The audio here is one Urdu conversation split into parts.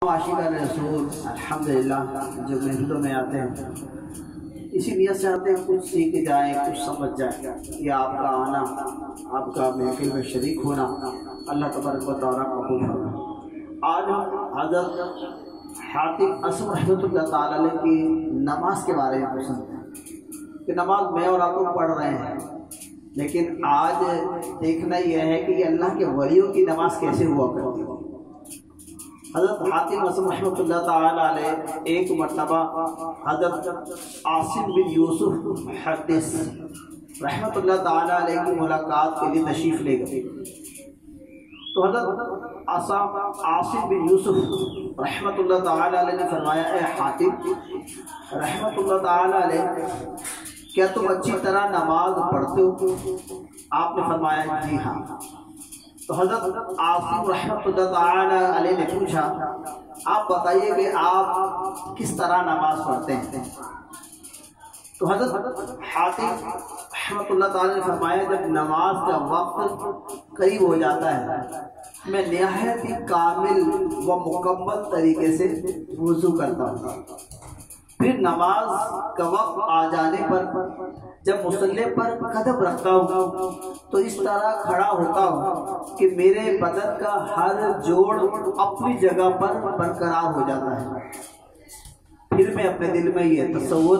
عاشقان رسول الحمدللہ جو محفلوں میں آتے ہیں اسی نیت سے آتے ہیں کچھ سیکھ جائیں، کچھ سمجھ جائیں. یہ آپ کا آنا، آپ کا محفل میں شریک ہونا اللہ تبارک و تعالیٰ قبول فرمائے. آج ہم حضرت حاتم اسم رحمۃ اللہ تعالیٰ علیہ کی نماز کے بارے میں پوچھتے ہیں کہ نماز میں اور آپ کو پڑھ رہے ہیں، لیکن آج دیکھنا یہ ہے کہ یہ اللہ کے ولیوں کی نماز کیسے ہوا کرتی ہے. حضرت حاتم اسم رحمۃ اللہ تعالیٰ علیہ ایک مرتبہ حضرت عاصم بن یوسف محدث رحمۃ اللہ تعالیٰ علیہ کی ملاقات کے لیے تشریف لے گئے. تو حضرت عاصم بن یوسف رحمۃ اللہ تعالیٰ علیہ نے فرمایا، اے حاتم رحمۃ اللہ تعالیٰ علیہ، کیا تم اچھی طرح نماز پڑھتے ہو؟ آپ نے فرمایا جی ہاں. تو حضرت عاصم رحمۃ اللہ تعالیٰ علیہ نے پوچھا، آپ بتائیے کہ آپ کس طرح نماز پڑھتے ہیں؟ تو حضرت حاتم رحمۃ اللہ تعالیٰ نے فرمایا، جب نماز کا وقت قریب ہو جاتا ہے میں نہایت ہی کامل و مکمل طریقے سے وضو کرتا ہوں، پھر نماز کا وقت آ جانے پر جب مصلی پر قدم رکھتا ہوں تو اس طرح کھڑا ہوتا ہوں کہ میرے بدن کا ہر جوڑ اپنی جگہ پر برقرار ہو جاتا ہے. پھر میں اپنے دل میں یہ تصور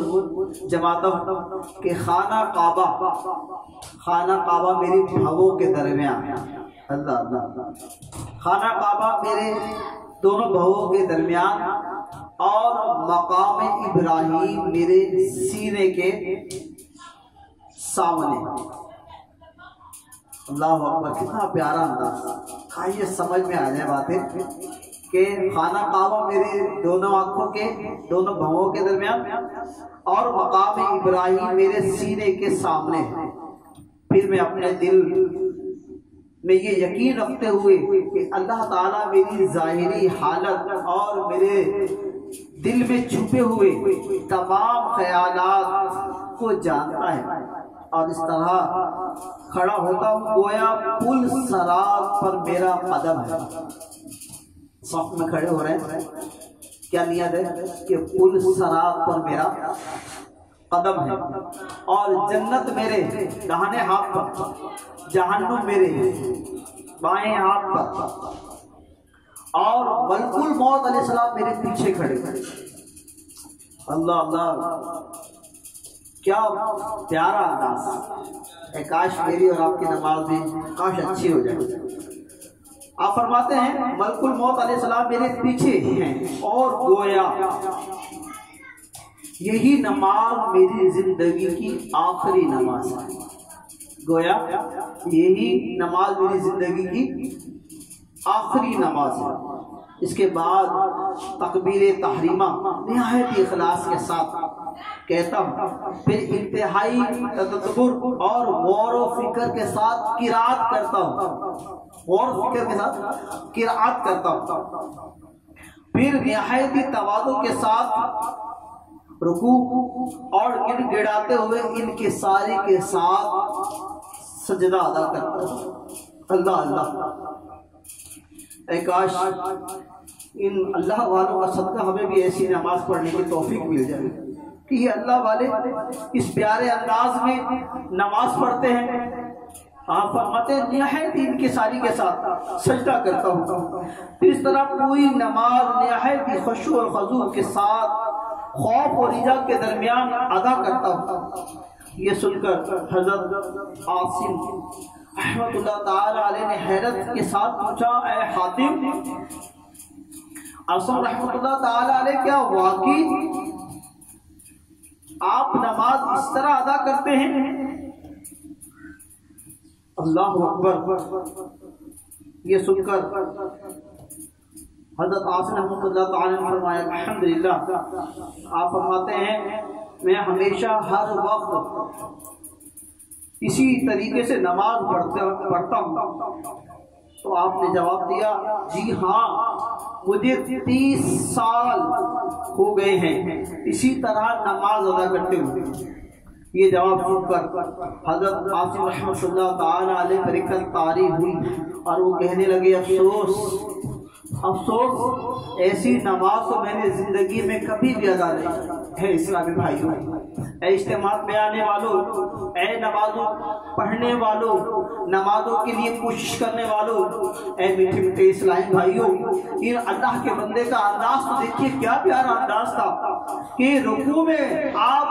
جماتا ہوں کہ خانہ کعبہ میری بھووں کے درمیان، اللہ اللہ، خانہ کعبہ میرے دونوں بھووں کے درمیان اور مقام ابراہیم میرے سینے کے سامنے. اللہ اکبر، کتنا پیارا انداز. آئیے سمجھ میں آ جائے باتیں کہ خانہ کعبہ میرے دونوں آنکھوں کے دونوں بھووں کے درمیان اور مقام ابراہیم میرے سینے کے سامنے. پھر میں اپنے دل میں یہ یقین رکھتے ہوئے کہ اللہ تعالیٰ میری ظاہری حالت اور میرے دل میں چھپے ہوئے تمام خیالات کو جانتا ہے، اور اس طرح کھڑا ہوتا ہوں گویا پل صراط پر میرا قدم ہے. صف میں کھڑے ہو رہے ہیں، کیا نیت ہے کہ پل صراط پر میرا قدم ہے اور جنت میرے داہنے ہاتھ پر، جہنم میرے بائیں ہاتھ پر، اور ملک الموت علیہ السلام میرے پیچھے کھڑے. اللہ اللہ، کیا پیارا انداز. کاش میری اور آپ کی نماز بھی کاش اچھی ہو جائے. آپ فرماتے ہیں ملک الموت علیہ السلام میرے پیچھے ہیں اور گویا یہی نماز میری زندگی کی آخری نماز ہے. گویا یہی نماز میری زندگی کی آخری نماز ہے. اس کے بعد تکبیر تحریمہ نہایت اخلاص کے ساتھ کہتا ہوں، پھر انتہائی تدبر اور غور و فکر کے ساتھ قرات کرتا ہوں، غور و فکر کے ساتھ قرات کرتا ہوں، پھر نہایت تواضع کے ساتھ رکوع اور گڑ گڑاتے ہوئے انکساری کے ساتھ سجدہ ادا کرتا ہوں. اللہ اللہ، اے کاش ان اللہ والوں کا صدقہ ہمیں بھی ایسی نماز پڑھنے کی توفیق مل جائے کہ یہ اللہ والے اس پیارے انداز میں نماز پڑھتے ہیں. آپ فرماتے ہیں نہایت انکساری کے ساتھ سجدہ کرتا ہوں، پھر اس طرح پوری نماز نہایت خشوع اور خضوع کے ساتھ خوف اور رجا کے درمیان ادا کرتا ہوں. یہ سن کر حضرت عاصم رحمۃ اللہ تعالیٰ علیہ نے حیرت کے ساتھ پوچھا، اے حاتم عاصم رحمۃ اللہ تعالیٰ علیہ، کیا واقعی آپ نماز اس طرح ادا کرتے ہیں؟ اللہ اکبر. یہ سن کر حضرت عاصم رحمۃ اللہ تعالیٰ نے فرمایا الحمدللہ. آپ فرماتے ہیں میں ہمیشہ ہر وقت اسی طریقے سے نماز پڑھتا ہوں. تو آپ نے جواب دیا، جی ہاں، مجھے 30 سال ہو گئے ہیں اسی طرح نماز ادا کرتے ہوئے. یہ جواب سن کر حضرت عاصم رحمۃ اللہ تعالیٰ علیہ پر ایک طاری ہوئی اور وہ کہنے لگے، افسوس افسوس ایسی نماز تو میں نے زندگی میں کبھی بھی ادا نہیں ہے۔ اسلامی بھائیوں، اے اجتماع میں آنے والوں، اے نمازوں پڑھنے والوں، نمازوں کے لیے کوشش کرنے والوں، اے میٹھے میٹھے اسلامی بھائیوں، یہ اللہ کے بندے کا انداز تو دیکھیے کیا پیارا انداز تھا کہ رکوع میں آپ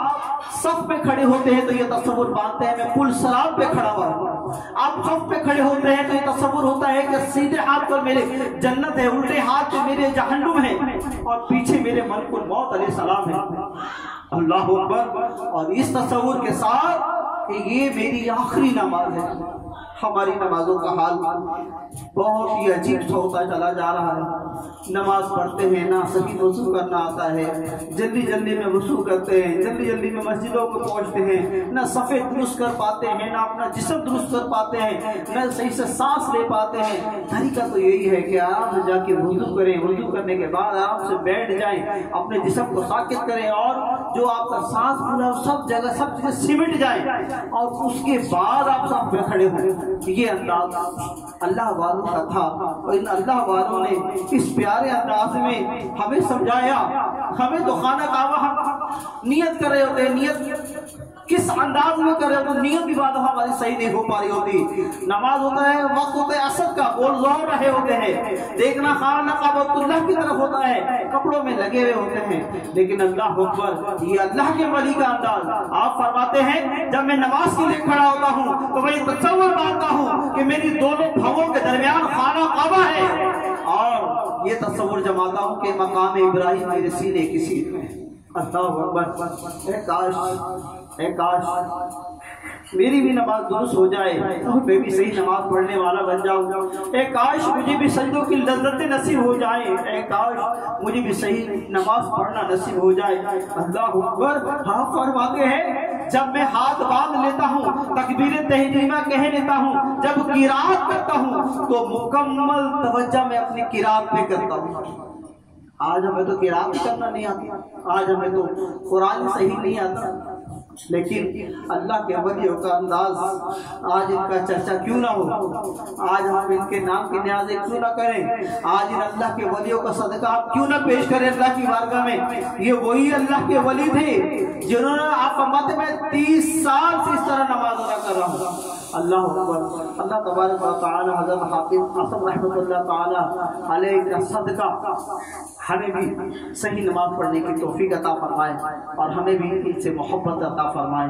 صف پہ کھڑے ہوتے ہیں تو یہ تصور باندھتے ہیں میں پل صراط پہ کھڑا ہوا ہوں، آپ صف پہ کھڑے ہوتے ہیں تو یہ تصور ہوتا ہے کہ سیدھے ہاتھ پر میرے جنت ہے، الٹے ہاتھ پہ میرے جہنم ہے، اور پیچھے میرے ملک الموت علیہ السلام ہے۔ اللہ اکبر۔ اور اس تصور کے ساتھ کہ یہ میری آخری نماز ہے، ہماری نمازوں کا حال بہت ہی عجیب سا ہوتا چلا جا رہا ہے۔ نماز پڑھتے ہیں نہ صحیح وضو کرنا آتا ہے، جلدی جلدی میں وضو کرتے ہیں، جلدی جلدی میں مسجدوں کو پہنچتے ہیں، نہ صفے درست کر پاتے ہیں، نہ اپنا جسم درست کر پاتے ہیں، نہ صحیح سے سانس لے پاتے ہیں۔ طریقہ تو یہی ہے کہ آرام سے جا کے وضو کریں، وضو کرنے کے بعد آرام سے بیٹھ جائیں، اپنے جسم کو ساکت کریں، اور جو آپ کا سانس پھولا سب جگہ سب چیزیں سمٹ جائیں، اور اس کے بعد آپ صف پہ کھڑے ہوں۔ یہ انداز اللہ والوں کا تھا، اور ان اللہ والوں نے اس پیارے انداز میں ہمیں سمجھایا۔ ہمیں تو خانہ کعبہ ہم نیت کر رہے ہوتے ہیں، نیت کس انداز میں کر رہے ہوتے ہیں، نیت بھی بات ہماری صحیح نہیں ہو پا رہی ہوتی۔ نماز ہوتا ہے، وقت ہوتا ہے عصر کا، بول زور رہے ہوتے ہیں، دیکھنا خانہ کعبۃ اللہ کی طرف ہوتا ہے، کپڑوں میں لگے ہوئے ہوتے ہیں، لیکن اللہ اکبر، یہ اللہ کے ولی کا انداز۔ آپ فرماتے ہیں جب میں نماز کے لیے کھڑا ہوتا ہوں تو میں یہ تصور باندھتا ہوں کہ میری دونوں بھووں کے درمیان خانہ کعبہ ہے، اور یہ تصور جماتا ہوں کہ مقام ابراہیم میرے سینے کی سیٹ میں۔ اللہ اکبر۔ اے کاش میری بھی نماز درست ہو جائے اور میں بھی صحیح نماز پڑھنے والا بن جاؤں۔ اے کاش مجھے بھی سجدوں کی لذتیں نصیب ہو جائیں، اے کاش مجھے بھی صحیح نماز پڑھنا نصیب ہو جائے۔ اللہ اکبر۔ ہاں فرماتے ہیں جب میں ہاتھ باندھ لیتا ہوں، تکبیر تحریمہ کہہ لیتا ہوں، جب قرات کرتا ہوں تو مکمل توجہ میں اپنی قرات پہ کرتا ہوں۔ آج ہمیں تو قرات کرنا نہیں آتا، آج ہمیں تو قرآن صحیح نہیں آتا، لیکن اللہ کے ولیوں کا انداز، آج ان کا چرچا کیوں نہ ہو، آج ہم ان کے نام کی نیازیں کیوں نہ کریں، آج ان اللہ کے ولیوں کا صدقہ آپ کیوں نہ پیش کریں اللہ کی بارگاہ میں۔ یہ وہی اللہ کے ولی تھے جنہوں نے آپ فرماتے میں 30 سال سے اس طرح نماز ادا کر رہا ہوں۔ اللہ اکبر۔ اللہ تبارک و تعالی حضرت حافظ اعظم رحمۃ اللہ تعالی علیہ کا صدقہ ہمیں بھی صحیح نماز پڑھنے کی توفیق عطا فرمائے، اور ہمیں بھی ان سے محبت عطا فرمائے۔